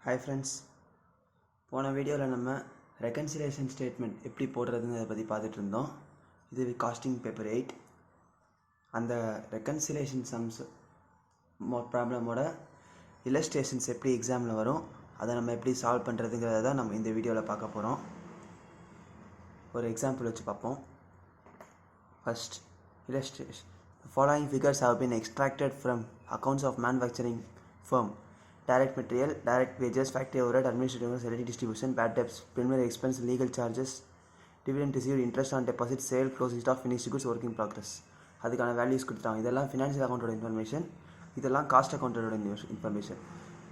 Hi friends, போன வீடியோவில் நம்ம ரெகன்சிலேஷன் ஸ்டேட்மெண்ட் எப்படி போடுறதுன்னு அதை பற்றி பார்த்துட்டு இருந்தோம். இது காஸ்டிங் பேப்பர் 8. அந்த ரெகன்சிலேஷன் சம்ஸ் ப்ராப்ளமோட இல்லஸ்ட்ரேஷன்ஸ் எப்படி எக்ஸாமில் வரும், அதை நம்ம எப்படி சால்வ் பண்ணுறதுங்கிறத தான் நம்ம இந்த வீடியோவில் பார்க்க போகிறோம். ஒரு எக்ஸாம்பிள் வச்சு பார்ப்போம். First, illustration. The following figures have been extracted from accounts of manufacturing firm. Direct material, direct wages, factory overhead, administrative salary distribution, bad debts, preliminary expense, legal charges, dividend received, interest on deposit, sale, closing stock, finished goods, work in progress. அதுக்கான values கொடுத்துட்டாங்க. இதெல்லாம் financial அக்கௌண்ட்டோட information, இதெல்லாம் cost அக்கௌண்ட்டோட information.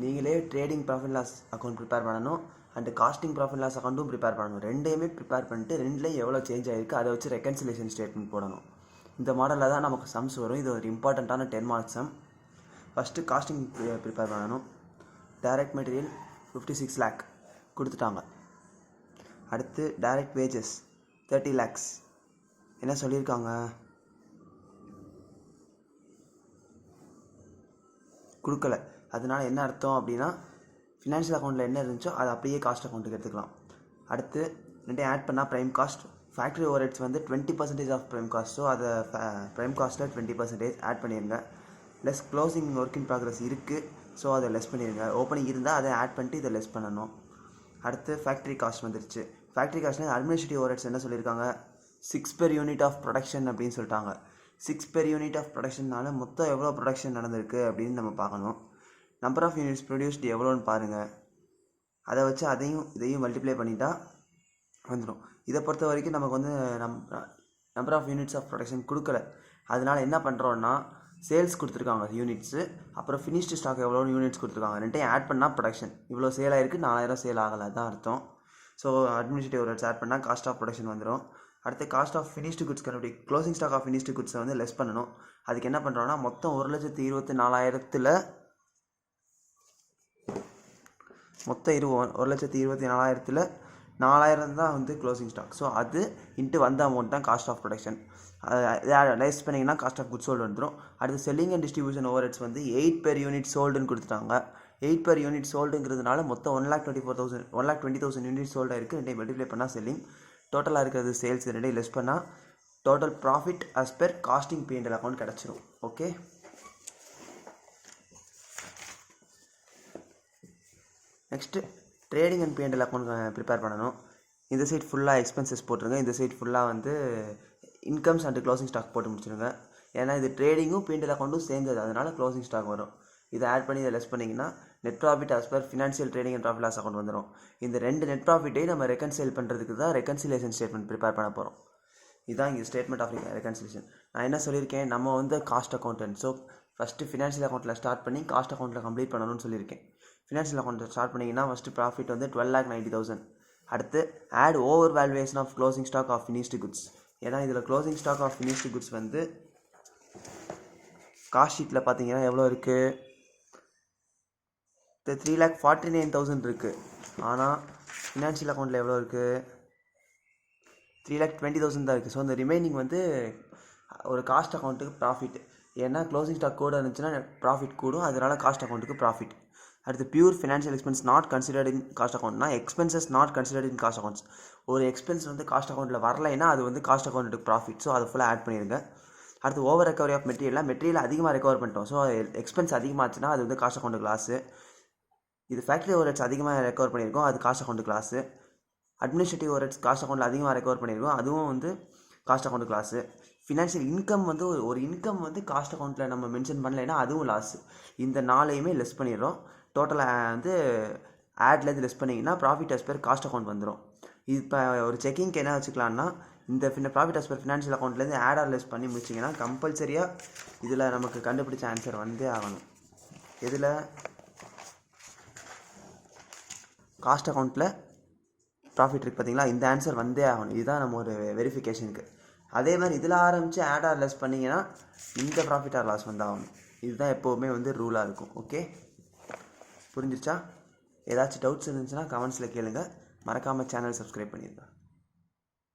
நீங்களே trading profit loss account prepare பண்ணணும் and costing profit loss அக்கௌண்ட்டும் prepare பண்ணணும். ரெண்டையுமே ப்ரிப்பேர் பண்ணிட்டு ரெண்டுலேயும் எவ்வளோ சேஞ்ச் ஆகிருக்கு அதை வச்சு ரெகன்சிலேஷன் ஸ்டேட்மெண்ட் போடணும். இந்த மாடலில் தான் நமக்கு சம்ஸ் வரும். இது ஒரு இம்பார்ட்டண்ட்டான 10 marks sum. First costing prepare பண்ணணும். டைரக்ட் மெட்டீரியல் 56 lakh கொடுத்துட்டாங்க. அடுத்து டைரக்ட் வேஜஸ் 30 lakhs. என்ன சொல்லியிருக்காங்க, கொடுக்கல. அதனால என்ன அர்த்தம் அப்படின்னா, ஃபினான்ஷியல் அக்கௌண்ட்டில் என்ன இருந்துச்சோ அதை அப்படியே காஸ்ட் அக்கௌண்ட்டுக்கு எடுத்துக்கலாம். அடுத்து ரெண்டையும் ஆட் பண்ணால் ப்ரைம் காஸ்ட், ஃபேக்ட்ரி ஓவர்ஹெட்ஸ் வந்து 20% ஆஃப் ப்ரைம் காஸ்ட். ஸோ அதை ப்ரைம் காஸ்ட்டில் 20% ஆட் பண்ணிடுங்க. Plus closing work in progress இருக்குது, ஸோ அதை லெஸ் பண்ணிடுங்க. ஓப்பனிங் இருந்தால் அதை ஆட் பண்ணிட்டு இதை லெஸ் பண்ணணும். அடுத்து ஃபேக்ட்ரி காஸ்ட் வந்துருச்சு. ஃபேக்ட்ரி காஸ்ட்டில் அட்மினிஸ்ட்ரேட்டிவ் ஓவர்ஹெட்ஸ் என்ன சொல்லியிருக்காங்க, 6 per unit ஆஃப் ப்ரொடக்ஷன் அப்படின்னு சொல்லிட்டாங்க. 6 per unit ஆஃப் ப்ரொடக்ஷன்னால மொத்தம் எவ்வளோ ப்ரொடக்ஷன் நடந்திருக்கு அப்படின்னு நம்ம பார்க்கணும். நம்பர் ஆஃப் யூனிட்ஸ் ப்ரொடியூஸ்டு எவ்வளோன்னு பாருங்கள். அதை வச்சு இதையும் மல்டிப்ளை பண்ணிட்டா வந்துடும். இதை பொறுத்த வரைக்கும் நமக்கு வந்து number of units of production கொடுக்கல. அதனால் என்ன பண்ணுறோன்னா, சேல்ஸ் கொடுத்துருக்காங்க யூனிட்ஸு, அப்புறம் ஃபினிஷ்டு ஸ்டாக் எவ்வளோ யூனிட்ஸ் கொடுத்துருக்காங்க. ரெண்டையும் ஆட் பண்ணால் ப்ரொடக்ஷன் இவ்வளோ சேல் ஆகிருக்கு, 4000 சேல் ஆகலை தான் அர்த்தம். ஸோ அட்மினிஸ்ட்ரேட்டிவ் ஓவர்ஹெட்ஸ் ஆட் பண்ணால் காஸ்ட் ஆஃப் ப்ரொடக்ஷன் வந்துடும். அடுத்து காஸ்ட் ஆஃப் ஃபினிஷ்டு குட்ஸ் கண்டுபிடி, க்ளோசிங் ஸ்டாக் ஆஃப் ஃபினிஷ்டு குட்ஸை வந்து லெஸ் பண்ணணும். அதுக்கு என்ன பண்ணுறோன்னா, மொத்தம் 1,24,000 மொத்தம் 1,24,000 4000 தான் வந்து க்ளோசிங் ஸ்டாக். ஸோ அது இன்ட்டு வந்த அமௌண்ட் தான் காஸ்ட் ஆஃப் ப்ரொடக்ஷன். லைஸ் பண்ணிங்கன்னா காஸ்ட் ஆஃப் குட்ஸ் சோல்டு வந்துடும். அடுத்து செல்லிங் அண்ட் டிஸ்ட்ரிபியூஷன் ஓவர்ஹெட்ஸ் வந்து 8 per unit சோல்டுன்னு கொடுத்துட்டாங்க. 8 per unit சோல்டுங்கிறதுனால மொத்தம் 1,20,000 யூனிட் சோல்டாக இருக்குது. ரெண்டையும் மல்டிப்ளை பண்ணால் செல்லிங், டோட்டலாக இருக்கிறது சேல்ஸ். ரெண்டையும் லெஸ் பண்ணால் total profit as per costing P&L account கிடச்சிரும். Okay, next trading and P&L account prepare பண்ணணும். இந்த சைட் ஃபுல்லாக எக்ஸ்பென்சஸ் போட்டுருங்க, இந்த சைட் ஃபுல்லாக வந்து இன்கம்ஸ் அண்ட் க்ளோசிங் ஸ்டாக் போட்டு முடிச்சுருங்க. ஏன்னா இது ட்ரேடிங்கும் P&L அக்கௌண்ட்டும் சேர்ந்தது, அதனால் க்ளோசிங் ஸ்டாக் வரும். இதை ஆட் பண்ணி இதை லெஸ் பண்ணிங்கன்னா net profit as per financial trading and profit loss account வந்துடும். இந்த ரெண்டு நெட் ப்ராஃபிட்டையும் நம்ம ரெகன்சைல் பண்ணுறதுக்கு தான் ரெகன்சிலேஷன் ஸ்டேட்மெண்ட் ப்ரிப்பேர் பண்ண போகிறோம். இதுதான் இங்கே ஸ்டேட்மெண்ட் ஆஃப் ரெகன்சிலேஷன். நான் என்ன சொல்லியிருக்கேன், நம்ம வந்து cost accountant. So first financial அக்கௌண்ட்டில் ஸ்டார்ட் பண்ணி காஸ்ட் அக்கௌண்ட்டில் கம்ப்ளீட் பண்ணணும்னு சொல்லியிருக்கேன். ஃபினான்ஷியல் அக்கௌண்ட்டில் ஸ்டார்ட் பண்ணிங்கன்னா ஃபஸ்ட்டு ப்ராஃபிட் வந்து 12,90,000. அடுத்து add over valuation of closing stock of finished goods. ஏன்னா இதில் closing stock of finished goods வந்து காஸ்ட் ஷீட்டில் பார்த்தீங்கன்னா எவ்வளோ இருக்குது, 3,49,000 இருக்குது. ஆனால் ஃபினான்ஷியல் அக்கௌண்ட்டில் எவ்வளோ இருக்குது, 3,20,000 தான் இருக்குது. ஸோ இந்த ரிமைனிங் வந்து ஒரு காஸ்ட் அக்கௌண்ட்டுக்கு ப்ராஃபிட். ஏன்னா க்ளோசிங் ஸ்டாக் கூட இருந்துச்சுன்னா ப்ராஃபிட் கூடும், அதனால் காஸ்ட் அக்கௌண்ட்டுக்கு ப்ராஃபிட். அடுத்து pure financial expense not considered in cost அக்கௌண்ட்னா expenses not considered in cost accounts. ஒரு எக்ஸ்பென்ஸ் வந்து காஸ்ட் அக்கௌண்ட்டில் வரலைன்னா அது வந்து காஸ்ட் அக்கௌண்ட்டுக்கு ப்ராஃபிட். ஸோ அதை ஃபுல்லாக ஆட் பண்ணிடுங்க. அடுத்து ஓவர் ரெக்கவரி ஆஃப் மெட்டீரியல் அதிகமாக ரெக்கவர் பண்ணிட்டோம். ஸோ எக்ஸ்பென்ஸ் அதிகமாச்சுன்னா அது வந்து காஸ்ட் அக்கௌண்ட்டுக்கு லாஸு. இது ஃபேக்ட்ரி ஓவர்ஹெட்ஸ் அதிகமாக ரெக்கவர் பண்ணியிருக்கோம், அது காஸ்ட் அக்கௌண்ட்டுக்கு லாஸு. அட்மினிஸ்ட்ரேட்டிவ் ஓவர்ஹெட்ஸ் காஸ்ட் அக்கௌண்ட்டில் அதிகமாக ரெக்கவர் பண்ணியிருக்கோம், அதுவும் வந்து காஸ்ட் அக்கௌண்ட்டுக்கு லாஸு. ஃபினான்ஷியல் இன்கம் வந்து ஒரு இன்கம் வந்து காஸ்ட் அக்கௌண்ட்டில் நம்ம மென்ஷன் பண்ணலைன்னா அதுவும் லாஸு. இந்த 4ஐயுமே லெஸ் பண்ணிடுறோம். டோட்டலாக வந்து ஆட்லேருந்து லெஸ் பண்ணிங்கன்னா profit as per cost account வந்துடும். இது இப்போ ஒரு செக்கிங்க்கு என்ன வச்சுக்கலான்னா, இந்த ப்ராஃபிட் அஸ் பெர் ஃபினான்ஷியல் அக்கௌண்ட்லேருந்து ஆட் ஆர் லெஸ் பண்ணி முடிச்சிங்கன்னா கம்பல்சரியாக இதில் நமக்கு கண்டுபிடிச்ச ஆன்சர் வந்தே ஆகணும். இதில் காஸ்ட் அக்கௌண்ட்டில் ப்ராஃபிட் இருக்குது பார்த்தீங்களா, இந்த ஆன்சர் வந்தே ஆகணும். இதுதான் நம்ம ஒரு வெரிஃபிகேஷனுக்கு. அதே மாதிரி இதில் ஆரம்பித்து ஆட் ஆர் லெஸ் பண்ணிங்கன்னா இந்த ப்ராஃபிட் ஆர் லாஸ் வந்தாகணும். இதுதான் எப்போவுமே வந்து ரூலாக இருக்கும். ஓகே, புரிஞ்சிருச்சா? ஏதாச்சும் டவுட்ஸ் இருந்துச்சுன்னா கமெண்ட்ஸில் கேளுங்க. மறக்காமல் சேனல் சப்ஸ்கிரைப் பண்ணிடுங்க.